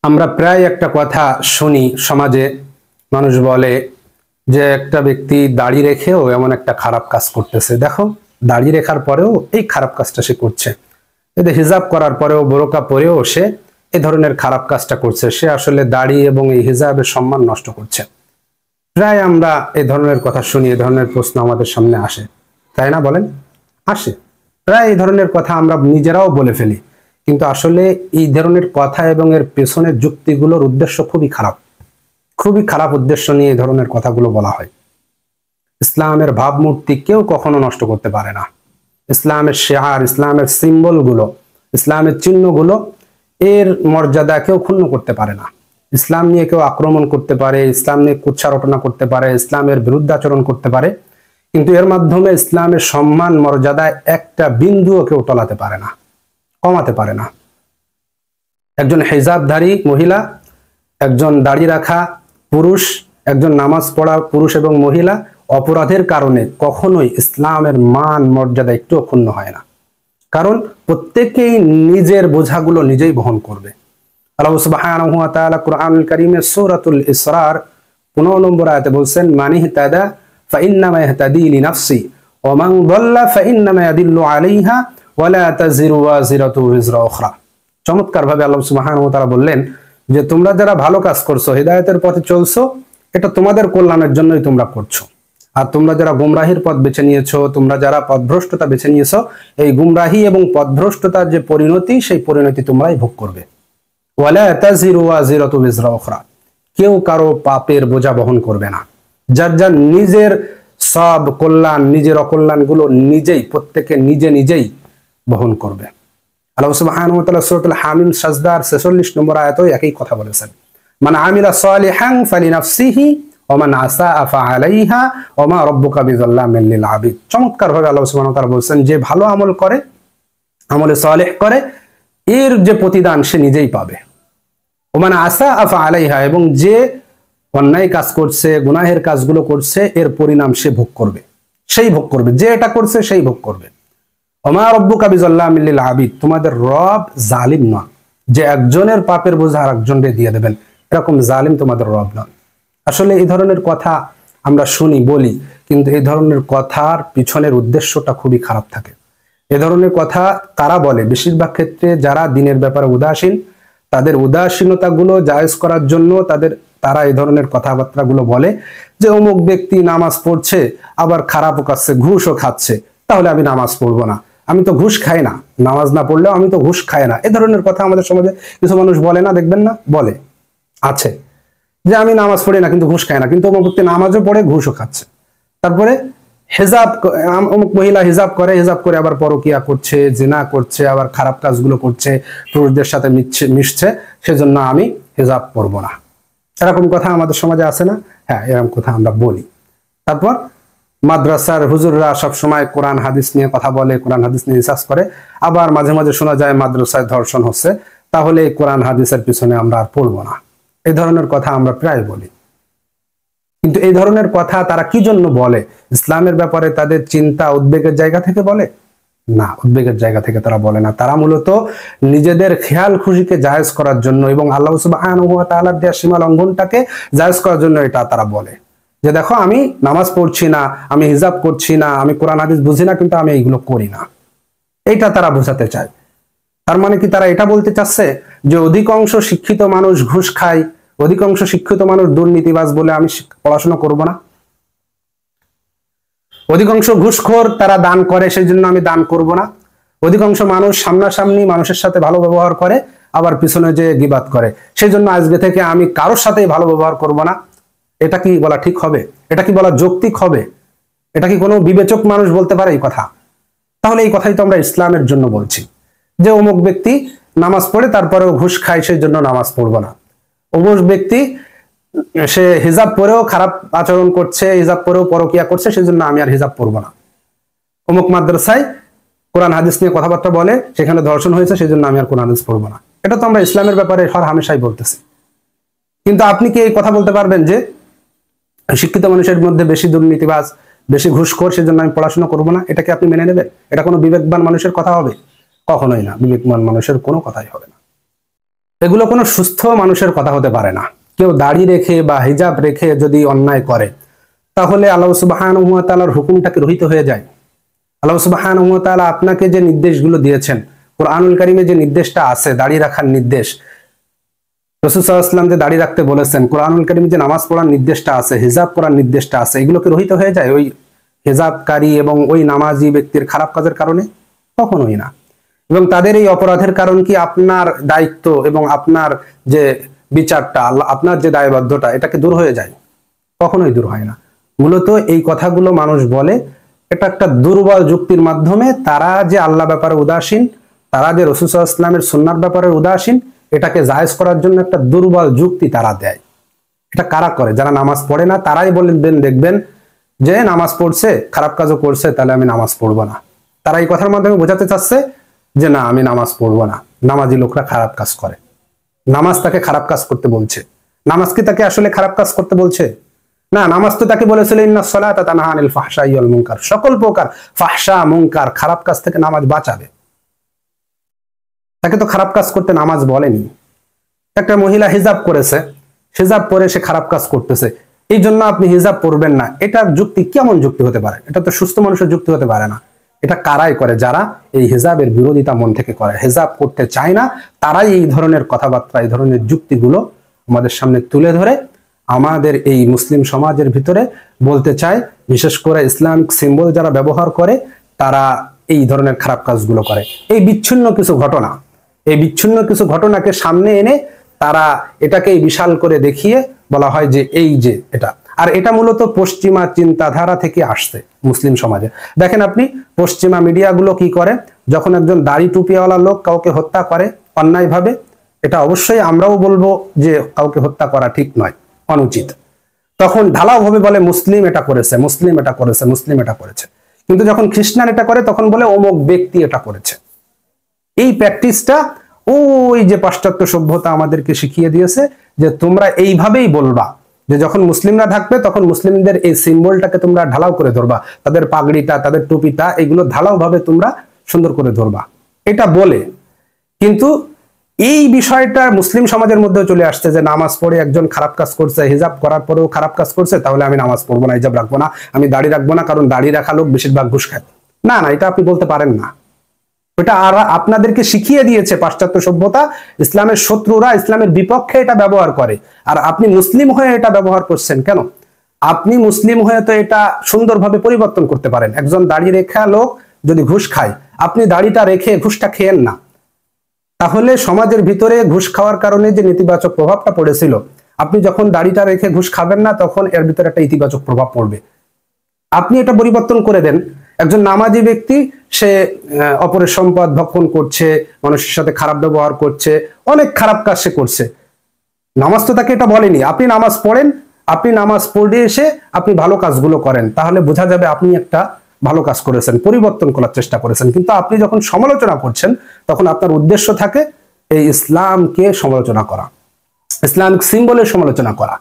আমরা প্রায় একটা কথা শুনি সমাজে, মানুষ বলে যে একটা ব্যক্তি দাড়ি রেখেও এমন একটা খারাপ কাজ করতেছে। দেখো, দাড়ি রেখার পরেও এই খারাপ কাজটা সে করছে, এতে হিজাব করার পরেও, বোরকা পরেও সে এই ধরনের খারাপ কাজটা করছে। সে আসলে দাড়ি এবং এই হিজাবের সম্মান নষ্ট করছে। প্রায় আমরা এই ধরনের কথা শুনি, এই ধরনের প্রশ্ন আমাদের সামনে আসে, তাই না? বলেন, আসে। প্রায় এই ধরনের কথা আমরা নিজেরাও বলে ফেলি, কিন্তু আসলে এই ধরনের কথা এবং এর পেছনের যুক্তিগুলোর উদ্দেশ্য খুবই খারাপ, খুবই খারাপ উদ্দেশ্য নিয়ে এই ধরনের কথাগুলো বলা হয়। ইসলামের ভাবমূর্তি কেউ কখনো নষ্ট করতে পারে না। ইসলামের শেয়ার, ইসলামের সিম্বল গুলো, ইসলামের চিহ্নগুলো, এর মর্যাদা কেউ ক্ষুণ্ণ করতে পারে না। ইসলাম নিয়ে কেউ আক্রমণ করতে পারে, ইসলাম নিয়ে কুৎসারটনা করতে পারে, ইসলামের বিরুদ্ধাচরণ করতে পারে, কিন্তু এর মাধ্যমে ইসলামের সম্মান মর্যাদায় একটা বিন্দুও কেউ টলাতে পারে না, কমাতে পারে না। একজন হিজাবধারী মহিলা, একজন দাড়ি রাখা পুরুষ, একজন নামাজ পড়া পুরুষ এবং মহিলা অপরাধের কারণে কখনোই ইসলামের মান মর্যাদা একটুও ক্ষুণ্ণ হয় না, কারণ প্রত্যেকেই নিজের বোঝাগুলো নিজেই বহন করবে। আল্লাহ সুবহানাহু ওয়া তাআলা কুরআনুল কারীমে সূরাতুল ইসরার 15 নম্বর আয়াতে বলছেন, মানিহতাদা ফাইন্নামা ইয়াহতাদি লিনাফসি ওয়া মান দাল্লা ফাইন্নামা ইয়াদিল্লু আলাইহা ওয়া লা তাজিরু ওয়াজিরাতু উযরা উখরা। চমৎকার ভাবে আল্লাহ সুবহানাহু ওয়া তাআলা বললেন যে তোমরা যারা ভালো কাজ করছো, হিদায়াতের পথে চলছো, এটা তোমাদের কল্যাণের জন্যই তোমরা করছো। আর তোমরা যারা গুমরাহির পথ বেছে নিয়েছো, তোমরা যারা পথভ্রষ্টতা বেছে নিয়েছো, এই গুমরাহি এবং পথভ্রষ্টতার যে পরিণতি, সেই পরিণতি তোমরাই ভোগ করবে। ওয়ালা তাজিরু ওয়াজিরাতু উযরা উখরা, কেউ কারো পাপের বোঝা বহন করবে না। যার যার নিজের সব কল্যাণ, নিজের অকল্যাণগুলো নিজেই, প্রত্যেকে নিজে নিজেই বহন করবে। আল্লাহ সুবহানাহু ওয়া তাআলা সূরাতুল হামিম সাজদার 46 নম্বর আয়াতেও একই কথা বলেছেন, মান আমিলা সালিহান ফালিনাফসিহি ওয়া মান আসাআ ফাআলাইহা ওয়া মা রাব্বুকা বিযাল্লামিল লিল আবিদ। চমৎকার ভাবে আল্লাহ সুবহানাহু ওয়া তাআলা বলেছেন, যে ভালো আমল করে, আমলে সালেহ করে, এর যে প্রতিদান সে নিজেই পাবে। ওয়া মান আসাআ ফাআলাইহা, এবং যে অন্যায় কাজ করছে, গুনাহের কাজগুলো করছে, এর পরিণাম সে ভোগ করবে, সেই ভোগ করবে। যে এটা করছে সেই ভোগ করবে। ওমা রব্বুকা বিযাল্লামিল লিল আবিদ, তোমাদের রব জালিম নন যে একজনের পাপের বোঝা আরেকজনকে দিয়ে দেবেন, এরকম জালিম তোমাদের রব নন। আসলে এই ধরনের কথা আমরা শুনি, বলি, কিন্তু এই ধরনের কথার পিছনের উদ্দেশ্যটা খুবই খারাপ থাকে। এ ধরনের কথা তারা বলে বেশিরভাগ ক্ষেত্রে যারা দিনের ব্যাপারে উদাসীন, তাদের উদাসীনতাগুলো জায়েজ করার জন্য তারা এই ধরনের কথাবার্তাগুলো বলে যে অমুক ব্যক্তি নামাজ পড়ছে, আবার খারাপও কাছে, ঘুষও খাচ্ছে, তাহলে আমি নামাজ পড়বো না, আমি তো ঘুষ খাই না, নামাজ না পড়লেও আমি তো ঘুষ খাই না। এ ধরনের কথা আমাদের সমাজে কিছু মানুষ বলে না, দেখবেন না, বলে আছে যে আমি নামাজ পড়ি না কিন্তু ঘুষ খাই না, কিন্তু অমুক ব্যক্তি নামাজও পড়ে ঘুষও খাচ্ছে। তারপরে হিজাব, অমুক মহিলা হিজাব করে আবার পরকিয়া করছে, জিনা করছে, আবার খারাপ কাজগুলো করছে, পুরুষদের সাথে মিশছে, সেজন্য আমি হিজাব পরবো না। এরকম কথা আমাদের সমাজে আছে না? হ্যাঁ, এরকম কথা আমরা বলি। তারপর মাদ্রাসার হুজুররা সবসময় কোরআন হাদিস নিয়ে কথা বলে, কোরআন হাদিস নিয়ে রিসার্চ করে, আবার মাঝে মাঝে শোনা যায় মাদ্রাসায় ধর্ষণ হচ্ছে, তাহলে কোরআন হাদিসের পিছনে আমরা আর পড়বো না। এই ধরনের কথা আমরা প্রায় বলি, কিন্তু এই ধরনের কথা তারা কি জন্য বলে? ইসলামের ব্যাপারে তাদের চিন্তা উদ্বেগের জায়গা থেকে বলে না, উদ্বেগের জায়গা থেকে তারা বলে না। তারা মূলত নিজেদের খেয়াল খুশিকে জায়েজ করার জন্য এবং আল্লাহ সুবহানাহু ওয়া তাআলার দেয়া সীমা লঙ্ঘনটাকে জায়েজ করার জন্য এটা তারা বলে যে দেখো, আমি নামাজ পড়ছি না, আমি হিজাব করছি না, আমি কোরআন হাদিস বুঝি না, কিন্তু আমি এইগুলো করি না, এইটা তারা বোঝাতে চায়। তার মানে কি তারা এটা বলতে চাচ্ছে যে অধিকাংশ শিক্ষিত মানুষ ঘুষ খায়, অধিকাংশ শিক্ষিত মানুষ দুর্নীতিবাজ বলে আমি পড়াশোনা করব না? অধিকাংশ ঘুষখোর তারা দান করে, সেই জন্য আমি দান করব না? অধিকাংশ মানুষ সামনাসামনি মানুষের সাথে ভালো ব্যবহার করে, আবার পিছনে যে গীবাত করে, সেই জন্য আজকে থেকে আমি কারোর সাথেই ভালো ব্যবহার করব না? এটা কি বলা ঠিক হবে? এটা কি বলা যৌক্তিক হবে? এটা কি কোনো বিবেচক মানুষ বলতে পারে এই কথা? তাহলে এই কথাই তো আমরা ইসলামের জন্য বলছি যে অমুক ব্যক্তি নামাজ পড়ে তারপরেও ঘুষ খায়, সেই জন্য নামাজ পড়বো না। অমুক ব্যক্তি সে হিজাব পরেও খারাপ আচরণ করছে, হিজাব পরেও পরকিয়া করছে, সেই জন্য আমি আর হিজাব পড়বো না। অমুক মাদ্রাসায় কোরআন হাদিস নিয়ে কথাবার্তা বলে, সেখানে ধর্ষণ হয়েছে, সেই জন্য আমি আর কোরআন হাদিস পড়বো না। এটা তো আমরা ইসলামের ব্যাপারে হর হামেশাই বলতেছি। কিন্তু আপনি কি এই কথা বলতে পারবেন যে শিক্ষিত মানুষের মধ্যে বেশি দুর্নীতিবাজ, বেশি ঘুষখোর, সেজন্য আমি পড়াশোনা করবো না? এটাকে আপনি মেনে নেবেন? এটা কোনো বিবেকবান মানুষের কথা হবে? কখনোই না, বিবেকবান মানুষের কোনো কথাই হবে না। এগুলো কোনো সুস্থ মানুষের কথা হতে পারে না। কেউ দাড়ি রেখে বা হিজাব রেখে যদি অন্যায় করে, তাহলে আল্লাহ সুবহানাহু ওয়া তাআলার হুকুমটাকে রহিত হয়ে যায়। আল্লাহ সুবহানাহু ওয়া তাআলা আপনাকে যে নির্দেশগুলো দিয়েছেন, কোরআনুল কারীমে যে নির্দেশটা আছে দাড়ি রাখার নির্দেশ, রাসূল সাল্লাল্লাহু আলাইহি ওয়াসাল্লাম যে দাড়ি রাখতে বলেছেন, কোরআনুল কারীমে যে নামাজ পড়ার নির্দেশটা আছে, হিজাব পড়ার নির্দেশটা আছে, এগুলোকে রহিত হয়ে যায় ওই হিজাবকারী এবং ওই নামাজি ব্যক্তির খারাপ কাজের কারণে? কখনোই না। এবং তাদের এই অপরাধের কারণ কি আপনার দায়িত্ব এবং আপনার যে বিচারটা, আপনার যে দায়বদ্ধতা, এটাকে দূর হয়ে যায়? কখনোই দূর হয় না। মূলত এই কথাগুলো মানুষ বলে এটা একটা দুর্বল যুক্তির মাধ্যমে। তারা যে আল্লাহ ব্যাপারে উদাসীন, তারা যে রাসূল সাল্লাল্লাহু আলাইহি ওয়াসাল্লামের সুন্নাহর ব্যাপারে উদাসীন, এটাকে জায়েজ করার জন্য একটা দুর্বল যুক্তি তারা দেয়। এটা কারা করে? যারা নামাজ পড়ে না তারাই বলবেন, দেখবেন যে নামাজ পড়ছে, খারাপ কাজও করছে, তাহলে আমি নামাজ পড়বো না। তারা এই কথার মাধ্যমে বোঝাতে চাচ্ছে যে না, আমি নামাজ পড়বো না, নামাজি লোকরা খারাপ কাজ করে। নামাজ তাকে খারাপ কাজ করতে বলছে? নামাজ কি তাকে আসলে খারাপ কাজ করতে বলছে? না, নামাজ তো তাকে বলেছিল ইন্নাস সালাতা তানহা আনিল ফাহশাই ওয়াল মুনকার, সকল প্রকার ফাহশা মুনকার খারাপ কাজ থেকে নামাজ বাঁচাবে। তাকে তো খারাপ কাজ করতে নামাজ বলেনি। একটা মহিলা হিজাব করেছে, হিজাব পরে সে খারাপ কাজ করতেছে, এই জন্য আপনি হিজাব পরবেন না, এটার যুক্তি কেমন যুক্তি হতে পারে? এটা তো সুস্থ মানুষের যুক্তি হতে পারে না। এটা কারাই করে? যারা এই হিজাবের বিরোধিতা মন থেকে করে, হিজাব করতে চায় না, তারাই এই ধরনের কথাবার্তা, এই ধরনের যুক্তিগুলো আমাদের সামনে তুলে ধরে আমাদের এই মুসলিম সমাজের ভিতরে বলতে চায়। বিশেষ করে ইসলামিক সিম্বল যারা ব্যবহার করে, তারা এই ধরনের খারাপ কাজগুলো করে। এই বিচ্ছিন্ন কিছু ঘটনাকে সামনে এনে তারা এটাকে বিশাল করে দেখিয়ে বলা হয় যে এই যে এটা। আর এটা মূলত পশ্চিমা চিন্তাধারা থেকে আসছে মুসলিম সমাজে। দেখেন আপনি পশ্চিমা মিডিয়াগুলো কি করে, যখন একজন দাড়ি টুপিওয়ালা লোক কাউকে হত্যা করে অন্যায়ভাবে, এটা অবশ্যই আমরাও বলবো যে কাউকে হত্যা করা ঠিক নয়, অনুচিত, তখন ঢালাও ভাবে বলে মুসলিম এটা করেছে, মুসলিম এটা করেছে, মুসলিম এটা করেছে। কিন্তু যখন খ্রিস্টান এটা করে তখন বলে অমুক ব্যক্তি এটা করেছে। এই প্র্যাকটিসটা ওই যে পাশ্চাত্য সভ্যতা আমাদেরকে শিখিয়ে দিয়েছে যে তোমরা এইভাবেই বলবা, যে যখন মুসলিমরা থাকবে তখন মুসলিমদের এই সিম্বলটাকে তোমরা ঢালাও করে ধরবা, তাদের পাগড়িটা, তাদের টুপিটা, এগুলো ঢালাও ভাবে তোমরা সুন্দর করে ধরবা, এটা বলে। কিন্তু এই বিষয়টা মুসলিম সমাজের মধ্যে চলে আসছে যে নামাজ পড়ে একজন খারাপ কাজ করছে, হিজাব করার পরেও খারাপ কাজ করছে, তাহলে আমি নামাজ পড়বো না, হিজাব রাখবো না, আমি দাড়ি রাখবো না, কারণ দাড়ি রাখা লোক বেশিরভাগ ঘুষ খায়। না না, এটা আপনি বলতে পারেন না। ওটা আর আপনাদেরকে শিখিয়ে দিয়েছে পাশ্চাত্য সভ্যতা, ইসলামের শত্রুরা ইসলামের বিপক্ষে এটা ব্যবহার করে। আর আপনি মুসলিম হয়ে এটা ব্যবহার করছেন কেন? আপনি মুসলিম হয়ে তো এটা সুন্দরভাবে পরিবর্তন করতে পারেন। একজন দাড়ি রেখা লোক যদি ঘুষ খায়, আপনি দাড়িটা রেখে ঘুষটা খেয়েন না, তাহলে সমাজের ভিতরে ঘুষ খাওয়ার কারণে যে নেতিবাচক প্রভাবটা পড়েছিল, আপনি যখন দাড়িটা রেখে ঘুষ খাবেন না, তখন এর ভিতরে একটা ইতিবাচক প্রভাব পড়বে। আপনি এটা পরিবর্তন করে দেন। একজন নামাজি ব্যক্তি, সে অপরের সম্পদ ভক্ষণ করছে, মানুষের সাথে খারাপ ব্যবহার করছে, অনেক খারাপ কাজ সে করছে, নামাজ তো তাকে এটা বলেনি। আপনি নামাজ পড়েন, আপনি নামাজ পড়ে এসে আপনি ভালো কাজগুলো করেন, তাহলে বোঝা যাবে আপনি একটা ভালো কাজ করেছেন, পরিবর্তন করার চেষ্টা করেছেন। কিন্তু আপনি যখন সমালোচনা করছেন, তখন আপনার উদ্দেশ্য থাকে এই ইসলামকে সমালোচনা করা, ইসলামিক সিম্বলের সমালোচনা করা।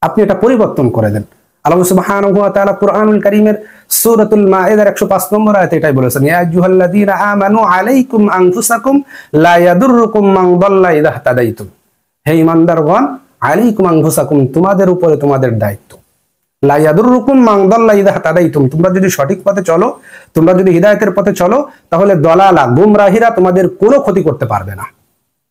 আপনি এটা পরিবর্তন করে দেন। আল্লাহ সুবহানাহু ওয়া তাআলা কুরআনুল কারীমের সূরাতুল মাঈদার 105 নম্বর আয়াতে এটাই বলেছেন, ইয়া আইয়ুহাল্লাযীনা আমানু আলাইকুম আনফুসাকুম লা ইয়াদুররুকুম মান দাল্লা ইযা ইহতাদাইতুম। হে ঈমানদারগণ, আলাইকুম আনফুসাকুম, তোমাদের উপরে তোমাদের দায়িত্ব। লা ইয়াদুররুকুম মান দাল্লা ইযা ইহতাদাইতুম, তোমরা যদি সঠিক পথে চলো, তোমরা যদি হিদায়াতের পথে চলো, তাহলে দলালা গুমরাহিরা তোমাদের কোনো ক্ষতি করতে পারবে না।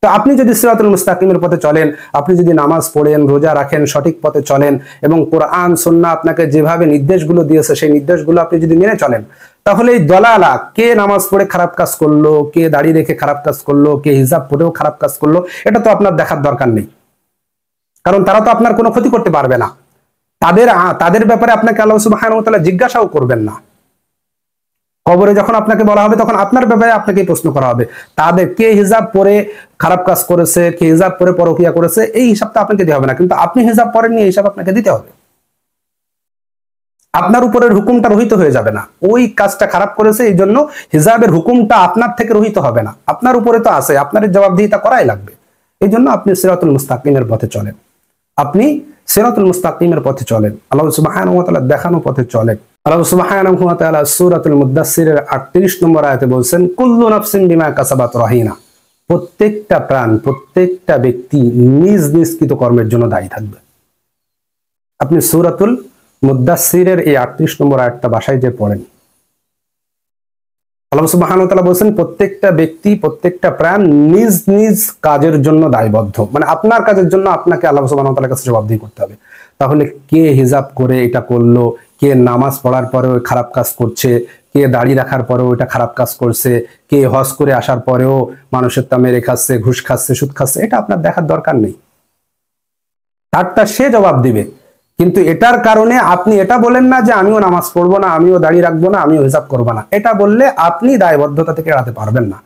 তো আপনি যদি সিরাতুল মুস্তাকিমের পথে চলেন, আপনি যদি নামাজ পড়েন, রোজা রাখেন, সঠিক পথে চলেন এবং কোরআন সুন্নাহ আপনাকে যেভাবে নির্দেশগুলো দিয়েছে সেই নির্দেশগুলো আপনি যদি মেনে চলেন, তাহলে এই দলালা, কে নামাজ পড়ে খারাপ কাজ করলো, কে দাড়ি রেখে খারাপ কাজ করলো, কে হিজাব পরেও খারাপ কাজ করলো, এটা তো আপনার দেখার দরকার নেই, কারণ তারা তো আপনার কোনো ক্ষতি করতে পারবে না। তাদের ব্যাপারে আপনাকে আল্লাহ সুবহানাহু ওয়া তাআলা জিজ্ঞাসাও করবেন না। কবরে যখন আপনাকে বলা হবে, তখন আপনার ব্যাপারে আপনাকে প্রশ্ন করা হবে, তাদের কে হিজাব পরে খারাপ কাজ করেছে, কে হিজাব পরে পরকিয়া করেছে, এই হিসাবটা আপনাকে দিতে হবে না। কিন্তু আপনি হিজাব পরেননি, এই হিসাব আপনাকে দিতে হবে। আপনার উপরের হুকুমটা রহিত হয়ে যাবে না। ওই কাজটা খারাপ করেছে, এই জন্য হিজাবের হুকুমটা আপনার থেকে রহিত হবে না, আপনার উপরে তো আছে, আপনার জবাবদিহিতা করাই লাগবে। এই জন্য আপনি সিরাতুল মুস্তাকিমের পথে চলেন, আপনি সিরাতুল মুস্তাকিমের পথে চলেন, আল্লাহ সুবহানাহু ওয়া তাআলা দেখানো পথে চলেন। আল্লাহ সুবহানাহু ওয়া তাআলা সূরাতুল মুদ্দাসসিরের 38 নম্বর আয়াতে বলছেন, কুল্লু নাফসিন বিমা কাসাবাত রাহিনা, প্রত্যেকটা প্রাণ, প্রত্যেকটা ব্যক্তি নিজ নিজ কৃতকর্মের জন্য দায়ী থাকবে। আপনি সূরাতুল মুদ্দাসসিরের এই 38 নম্বর আয়াতটা বাসায় যে পড়েন, আল্লাহ সুবহানাহু ওয়া তাআলা বলেন প্রত্যেকটা ব্যক্তি, প্রত্যেকটা প্রাণ নিজ নিজ কাজের জন্য দায়বদ্ধ। মানে আপনার কাজের জন্য আপনাকে আল্লাহ সুবহানাহু ওয়া তাআলার কাছে জবাবদিহি করতে হবে। তাহলে কে হিজাব করে এটা করলো, কে নামাজ পড়ার পরেও খারাপ কাজ করছে, কে দাড়ি রাখার পরেও এটা খারাপ কাজ করছে, কে হজ করে আসার পরেও মানুষের তা মেরে খাচ্ছে, ঘুষ খাচ্ছে, সুদ খাচ্ছে, এটা আপনার দেখার দরকার নেই। তারটা সে জবাব দিবে। কিন্তু এটার কারণে আপনি এটা বলেন না যে আমিও নামাজ পড়বো না, আমিও দাড়ি রাখবো না, আমিও হিসাব করবো না। এটা বললে আপনি দায়বদ্ধতা থেকে এড়াতে পারবেন না,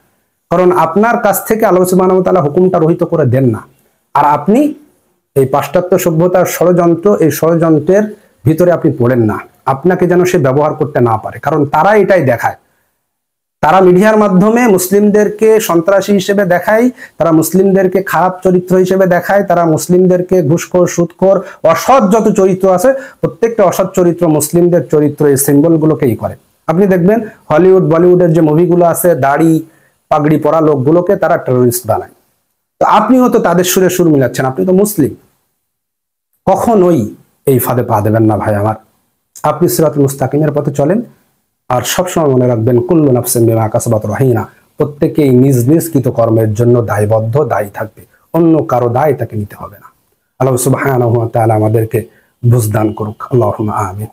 কারণ আপনার কাছ থেকে আল্লাহ সুবহানাহু ওয়া তাআলা হুকুমটা রহিত করে দেন না। আর আপনি এই পাশ্চাত্য সভ্যতার ষড়যন্ত্র, এই ষড়যন্ত্রের ভিতরে আপনি পড়েন না, আপনাকে যেন সে ব্যবহার করতে না পারে। কারণ তারা এটাই দেখায়, তারা মিডিয়ার মাধ্যমে মুসলিমদেরকে সন্ত্রাসী হিসেবে দেখায়, তারা মুসলিমদেরকে খারাপ চরিত্র হিসেবে দেখায়, তারা মুসলিমদেরকে ঘুষখোর, সুদখোর, অসৎ যত চরিত্র আছে প্রত্যেকটা অসৎ চরিত্র মুসলিমদের চরিত্র, এই সিম্বল গুলোকেই করে। আপনি দেখবেন হলিউড বলিউডের যে মুভিগুলো আছে, দাড়ি পাগড়ি পরা লোকগুলোকে তারা টেরোরিস্ট বানায়। তো আপনিও তো তাদের সুরে সুর মিলাচ্ছেন, আপনি তো মুসলিম। কখনোই এই ফাঁদে পা দেবেন না ভাই আমার। আপনি সিরাতুল মুস্তাকিমের পথে চলেন, আর সবসময় মনে রাখবেন কুল্লু নাফসিন বিমা কাসাবাত রাহিনা, প্রত্যেকেই নিজ নিজ কর্মের জন্য দায়বদ্ধ, দায়ী থাকবে, অন্য কারো দায় তাকে নিতে হবে না। আল্লাহ সুবহানাহু ওয়া তাআলা আমাদেরকে বুঝদান করুক। আল্লাহুম্মা আমিন।